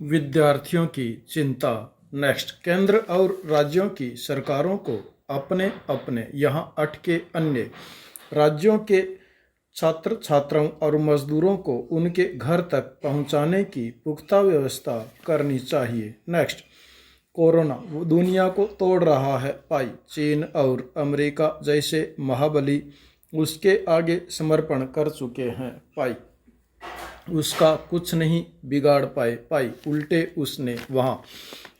विद्यार्थियों की चिंता। नेक्स्ट, केंद्र और राज्यों की सरकारों को अपने अपने यहाँ अटके अन्य राज्यों के छात्र छात्राओं और मजदूरों को उनके घर तक पहुँचाने की पुख्ता व्यवस्था करनी चाहिए। नेक्स्ट, कोरोना वो दुनिया को तोड़ रहा है पाई। चीन और अमेरिका जैसे महाबली उसके आगे समर्पण कर चुके हैं पाई। उसका कुछ नहीं बिगाड़ पाई। उल्टे उसने वहाँ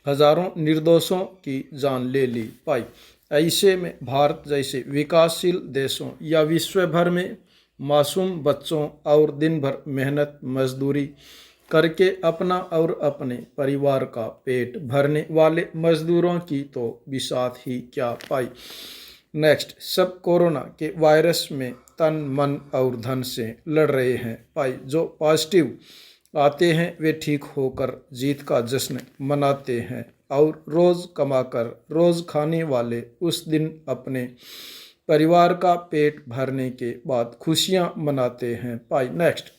हजारों निर्दोषों की जान ले ली पाई। ऐसे में भारत जैसे विकासशील देशों या विश्व भर में मासूम बच्चों और दिन भर मेहनत मजदूरी करके अपना और अपने परिवार का पेट भरने वाले मजदूरों की तो बिसात ही क्या पाई। नेक्स्ट, सब कोरोना के वायरस में तन मन और धन से लड़ रहे हैं पाई। जो पॉजिटिव आते हैं वे ठीक होकर जीत का जश्न मनाते हैं और रोज़ कमाकर रोज़ खाने वाले उस दिन अपने परिवार का पेट भरने के बाद खुशियां मनाते हैं पाई। नेक्स्ट,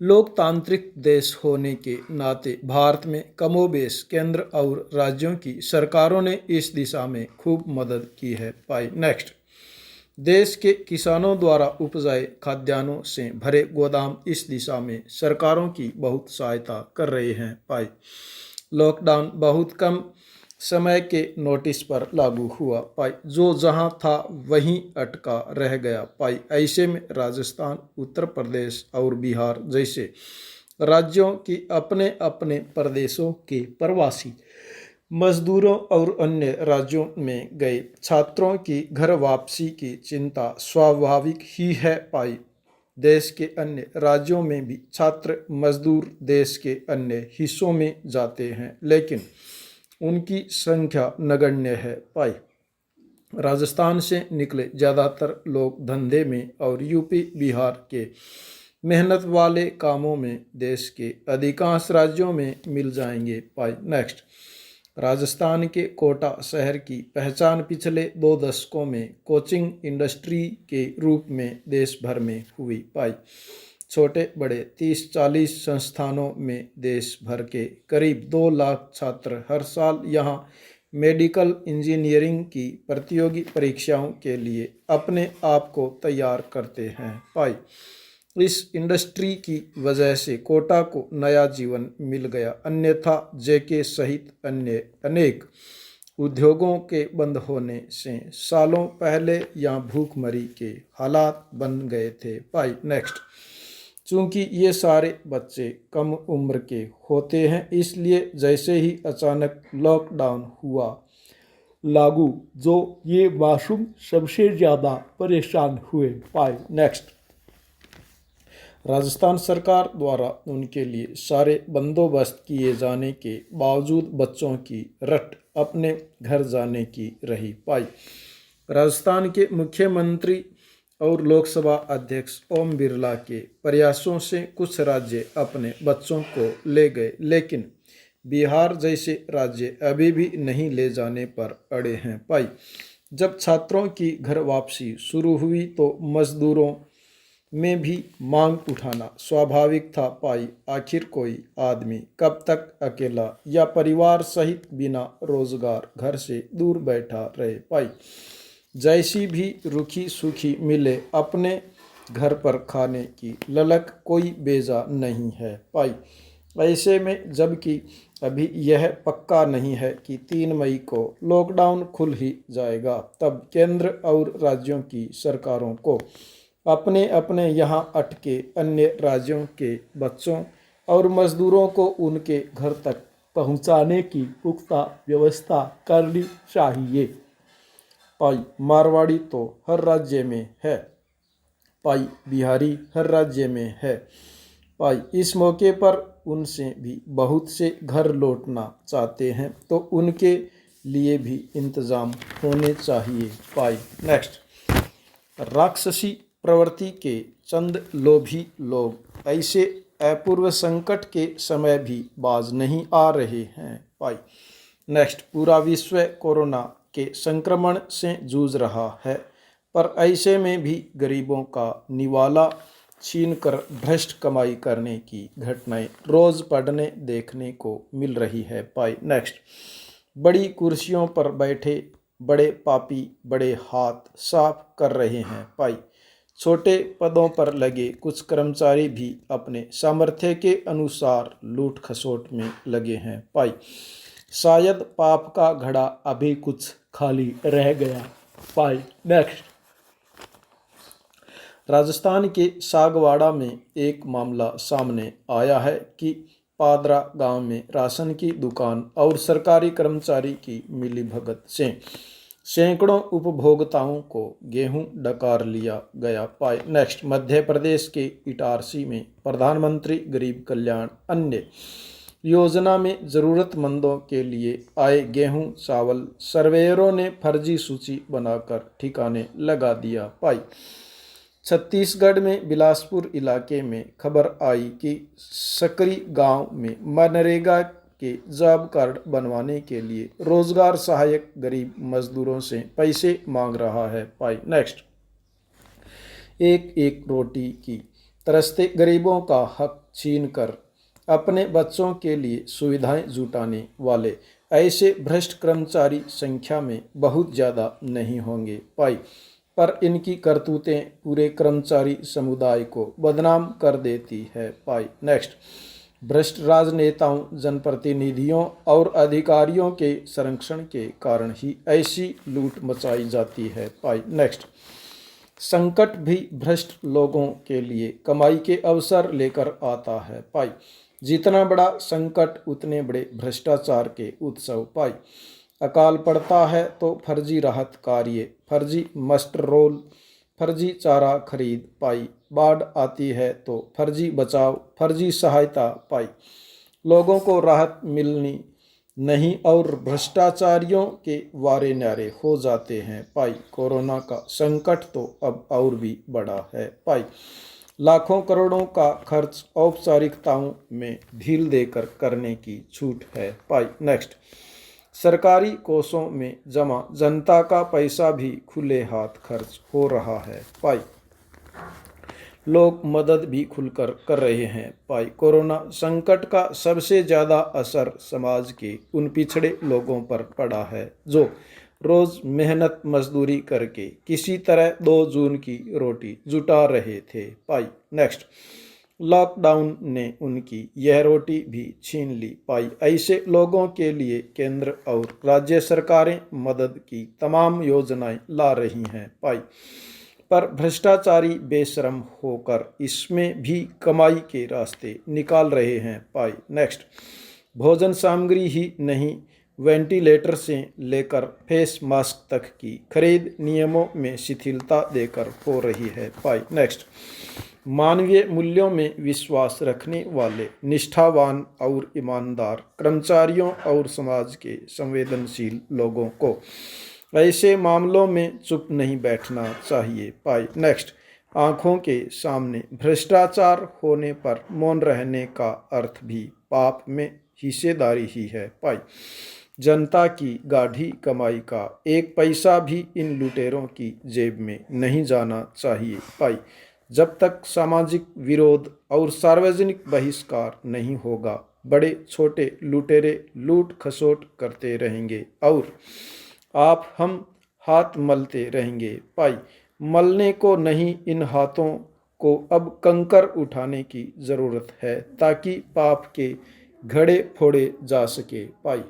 लोकतांत्रिक देश होने के नाते भारत में कमोबेश केंद्र और राज्यों की सरकारों ने इस दिशा में खूब मदद की है पाई। नेक्स्ट, देश के किसानों द्वारा उपजाए खाद्यान्नों से भरे गोदाम इस दिशा में सरकारों की बहुत सहायता कर रहे हैं पाई। लॉकडाउन बहुत कम समय के नोटिस पर लागू हुआ पाई। जो जहां था वहीं अटका रह गया पाई। ऐसे में राजस्थान, उत्तर प्रदेश और बिहार जैसे राज्यों की अपने अपने प्रदेशों के प्रवासी मजदूरों और अन्य राज्यों में गए छात्रों की घर वापसी की चिंता स्वाभाविक ही है पाई। देश के अन्य राज्यों में भी छात्र मजदूर देश के अन्य हिस्सों में जाते हैं, लेकिन उनकी संख्या नगण्य है पाई। राजस्थान से निकले ज़्यादातर लोग धंधे में और यूपी बिहार के मेहनत वाले कामों में देश के अधिकांश राज्यों में मिल जाएंगे पाई। नेक्स्ट, राजस्थान के कोटा शहर की पहचान पिछले 2 दशकों में कोचिंग इंडस्ट्री के रूप में देश भर में हुई पाई। छोटे बड़े 30-40 संस्थानों में देश भर के करीब 2 लाख छात्र हर साल यहाँ मेडिकल इंजीनियरिंग की प्रतियोगी परीक्षाओं के लिए अपने आप को तैयार करते हैं पाई। इस इंडस्ट्री की वजह से कोटा को नया जीवन मिल गया, अन्यथा जेके सहित अन्य अनेक उद्योगों के बंद होने से सालों पहले यहाँ भूखमरी के हालात बन गए थे पाई। नेक्स्ट, चूँकि ये सारे बच्चे कम उम्र के होते हैं, इसलिए जैसे ही अचानक लॉकडाउन हुआ लागू, जो ये मासूम सबसे ज़्यादा परेशान हुए पाए। नेक्स्ट, राजस्थान सरकार द्वारा उनके लिए सारे बंदोबस्त किए जाने के बावजूद बच्चों की रट अपने घर जाने की रही पाई। राजस्थान के मुख्यमंत्री और लोकसभा अध्यक्ष ओम बिरला के प्रयासों से कुछ राज्य अपने बच्चों को ले गए, लेकिन बिहार जैसे राज्य अभी भी नहीं ले जाने पर अड़े हैं पाई। जब छात्रों की घर वापसी शुरू हुई तो मजदूरों में भी मांग उठाना स्वाभाविक था पाई। आखिर कोई आदमी कब तक अकेला या परिवार सहित बिना रोजगार घर से दूर बैठा रहे पाई। जैसी भी रूखी सूखी मिले अपने घर पर खाने की ललक कोई बेजा नहीं है पाई। ऐसे में जबकि अभी यह पक्का नहीं है कि 3 मई को लॉकडाउन खुल ही जाएगा, तब केंद्र और राज्यों की सरकारों को अपने अपने यहाँ अटके अन्य राज्यों के बच्चों और मजदूरों को उनके घर तक पहुँचाने की पुख्ता व्यवस्था करनी चाहिए पाई। मारवाड़ी तो हर राज्य में है पाई, बिहारी हर राज्य में है पाई। इस मौके पर उनसे भी बहुत से घर लौटना चाहते हैं, तो उनके लिए भी इंतज़ाम होने चाहिए पाई। नेक्स्ट, राक्षसी प्रवृत्ति के चंद लोभी लोग ऐसे अपूर्व संकट के समय भी बाज नहीं आ रहे हैं पाई। नेक्स्ट, पूरा विश्व कोरोना के संक्रमण से जूझ रहा है, पर ऐसे में भी गरीबों का निवाला छीनकर भ्रष्ट कमाई करने की घटनाएं रोज पढ़ने देखने को मिल रही है। पाई नेक्स्ट, बड़ी कुर्सियों पर बैठे बड़े पापी बड़े हाथ साफ कर रहे हैं। पाई, छोटे पदों पर लगे कुछ कर्मचारी भी अपने सामर्थ्य के अनुसार लूट खसोट में लगे हैं। पाई, शायद पाप का घड़ा अभी कुछ खाली रह गया। पाई नेक्स्ट, राजस्थान के सागवाड़ा में एक मामला सामने आया है कि पादरा गांव में राशन की दुकान और सरकारी कर्मचारी की मिलीभगत से सैकड़ों उपभोक्ताओं को गेहूं डकार लिया गया। पाए नेक्स्ट, मध्य प्रदेश के इटारसी में प्रधानमंत्री गरीब कल्याण अन्न योजना में ज़रूरतमंदों के लिए आए गेहूं चावल सर्वेयरों ने फर्जी सूची बनाकर ठिकाने लगा दिया। पाई, छत्तीसगढ़ में बिलासपुर इलाके में खबर आई कि सकरी गांव में मनरेगा के जॉब कार्ड बनवाने के लिए रोजगार सहायक गरीब मजदूरों से पैसे मांग रहा है। पाई नेक्स्ट, एक एक रोटी की तरसते गरीबों का हक छीनकर अपने बच्चों के लिए सुविधाएं जुटाने वाले ऐसे भ्रष्ट कर्मचारी संख्या में बहुत ज़्यादा नहीं होंगे। पाई, पर इनकी करतूतें पूरे कर्मचारी समुदाय को बदनाम कर देती है। पाई नेक्स्ट, भ्रष्ट राजनेताओं जनप्रतिनिधियों और अधिकारियों के संरक्षण के कारण ही ऐसी लूट मचाई जाती है। पाई नेक्स्ट, संकट भी भ्रष्ट लोगों के लिए कमाई के अवसर लेकर आता है। पाई, जितना बड़ा संकट उतने बड़े भ्रष्टाचार के उत्सव। पाई, अकाल पड़ता है तो फर्जी राहत कार्य, फर्जी मस्टर रोल, फर्जी चारा खरीद। पाई, बाढ़ आती है तो फर्जी बचाव फर्जी सहायता। पाई, लोगों को राहत मिलनी नहीं और भ्रष्टाचारियों के वारे न्यारे हो जाते हैं। पाई, कोरोना का संकट तो अब और भी बड़ा है। पाई, लाखों करोड़ों का खर्च औपचारिकताओं में ढील देकर करने की छूट है। पाई नेक्स्ट, सरकारी कोषों में जमा जनता का पैसा भी खुले हाथ खर्च हो रहा है। पाई, लोग मदद भी खुलकर कर रहे हैं। पाई, कोरोना संकट का सबसे ज़्यादा असर समाज के उन पिछड़े लोगों पर पड़ा है जो रोज़ मेहनत मजदूरी करके किसी तरह 2 जून की रोटी जुटा रहे थे। पाई नेक्स्ट, लॉकडाउन ने उनकी यह रोटी भी छीन ली। पाई, ऐसे लोगों के लिए केंद्र और राज्य सरकारें मदद की तमाम योजनाएं ला रही हैं। पाई, पर भ्रष्टाचारी बेशरम होकर इसमें भी कमाई के रास्ते निकाल रहे हैं। पाई नेक्स्ट, भोजन सामग्री ही नहीं वेंटिलेटर से लेकर फेस मास्क तक की खरीद नियमों में शिथिलता देकर हो रही है। पाई नेक्स्ट, मानवीय मूल्यों में विश्वास रखने वाले निष्ठावान और ईमानदार कर्मचारियों और समाज के संवेदनशील लोगों को ऐसे मामलों में चुप नहीं बैठना चाहिए। पाई नेक्स्ट, आंखों के सामने भ्रष्टाचार होने पर मौन रहने का अर्थ भी पाप में हिस्सेदारी ही है। पाई, जनता की गाढ़ी कमाई का एक पैसा भी इन लुटेरों की जेब में नहीं जाना चाहिए। पाई, जब तक सामाजिक विरोध और सार्वजनिक बहिष्कार नहीं होगा बड़े छोटे लुटेरे लूट खसोट करते रहेंगे और आप हम हाथ मलते रहेंगे। पाई, मलने को नहीं, इन हाथों को अब कंकर उठाने की ज़रूरत है ताकि पाप के घड़े फोड़े जा सके। पाई।